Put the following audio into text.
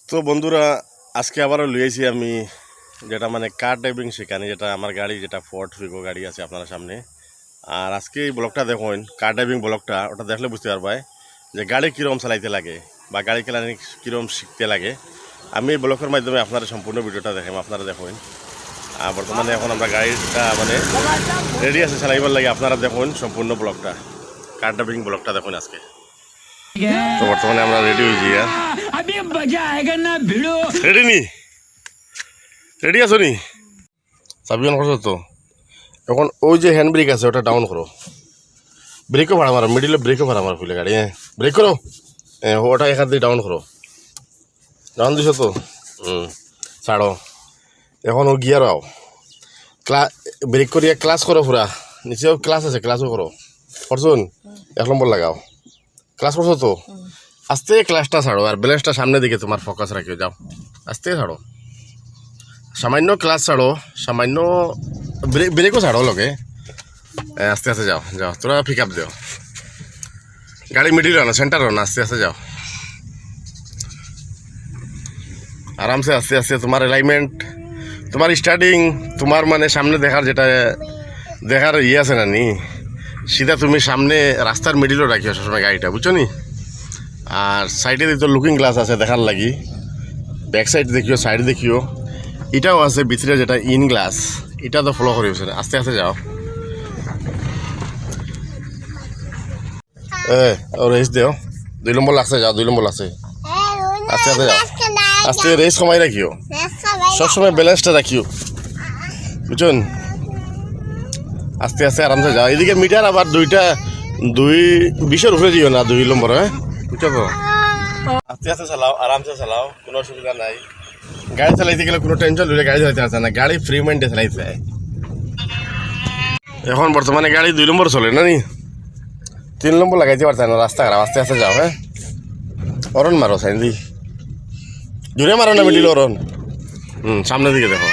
তো বন্ধুরা আজকে আবারও লইয়েছি আমি যেটা মানে কার ড্রাইভিং শেখানি, যেটা আমার গাড়ি, যেটা ফোর্ড ফিগো গাড়ি আছে আপনারা সামনে। আর আজকে এই ব্লগটা দেখুন, কার ড্রাইভিং ব্লগটা, ওটা দেখলে বুঝতে পারবাই যে গাড়ি কীরকম চালাইতে লাগে বা গাড়ি চালানি কীরকম শিখতে লাগে। আমি এই ব্লগের মাধ্যমে আপনারা সম্পূর্ণ ভিডিওটা দেখাম, আপনারা দেখুন। আর বর্তমানে এখন আমরা গাড়িটা মানে রেডি আছে চালাইবার লাগে, আপনারা দেখুন সম্পূর্ণ ব্লগটা, কার ড্রাইভিং ব্লগটা দেখুন আজকে। তো বর্তমানে আমরা রেডি হয়েছি। রেডি নি? রেডি আছো নি? চাবি অন করছো তো? এখন ওই যে হ্যান্ড ব্রেক আছে ওটা ডাউন করো, ব্রেকও ভাড়া মারো, মিডিলে ব্রেকও ভাড়া মারো ফুলে গাড়ি। হ্যাঁ ব্রেক করো, হ্যাঁ ওটা এক হাত দিয়ে ডাউন করো। ডাউন দিছো তো? ছাড়ো। এখন ও গিয়ার আও, ব্রেক করিয়া ক্লাস করো, পুরা নিচেও ক্লাস আছে, ক্লাসও করো। করছুন? 1 নম্বর লাগাও। ক্লাস করছো তো? আস্তে ক্লাসটা ছাড়ো, আর ব্যালেন্সটা সামনে দিকে তোমার ফোকাস রাখিও। যাও আস্তে ছাড়ো, সামান্য ক্লাস ছাড়ো, সামান্য ব্রেকও ছাড়ো লগে। আস্তে আস্তে যাও, যাও তোরা পিক আপ দিও। গাড়ি মিডিল না, সেন্টার না, আস্তে আস্তে যাও আরামসে, আস্তে আস্তে। তোমার অ্যালাইনমেন্ট, তোমার স্টার্টিং, তোমার মানে সামনে দেখার যেটা দেখার ইয়ে আছে না নি, সিধা তুমি সামনে রাস্তার মিডিলও রাখিও সবসময় গাড়িটা, বুঝছো নি? আর সাইডে তো লুকিং গ্লাস আছে দেখার লাগি, ব্যাক সাইড দেখিও, সাইড দেখিও। এটাও আছে ভিতরে যেটা ইন গ্লাস, এটা তো ফলো করিও। আস্তে আস্তে যাও। রেস দেও, 2 নম্বর লাগছে, যাও 2 নম্বর লাগছে। আস্তে আস্তে যাও, আস্তে রেস কমাই রাখিও, সবসময় ব্যালেন্সটা রাখিও, বুঝছেন? আস্তে আস্তে আরামসে যাও। এদিকে মিটার আবার 2:20 উপরে দিও না, 2 নম্বর। হ্যাঁ বুঝছো তো? আস্তে আস্তে চালাও, আরামসে চালাও, কোনো অসুবিধা নাই। গাড়ি চালাইতে গেলে কোনো টেনশন লইলে গাড়ি চালাইতে আসে না, গাড়ি ফ্রি মাইন্ডে চালাইতে যায়। এখন বর্তমানে গাড়ি 2 নম্বর চলে না নি, 3 নম্বর লাগাইতে পারছে না, রাস্তা খারাপ। আস্তে আস্তে যাও। হ্যাঁ অরণ মারো, সাইন দি জোরে মারো না, মিডিল অরণ। সামনের দিকে দেখো।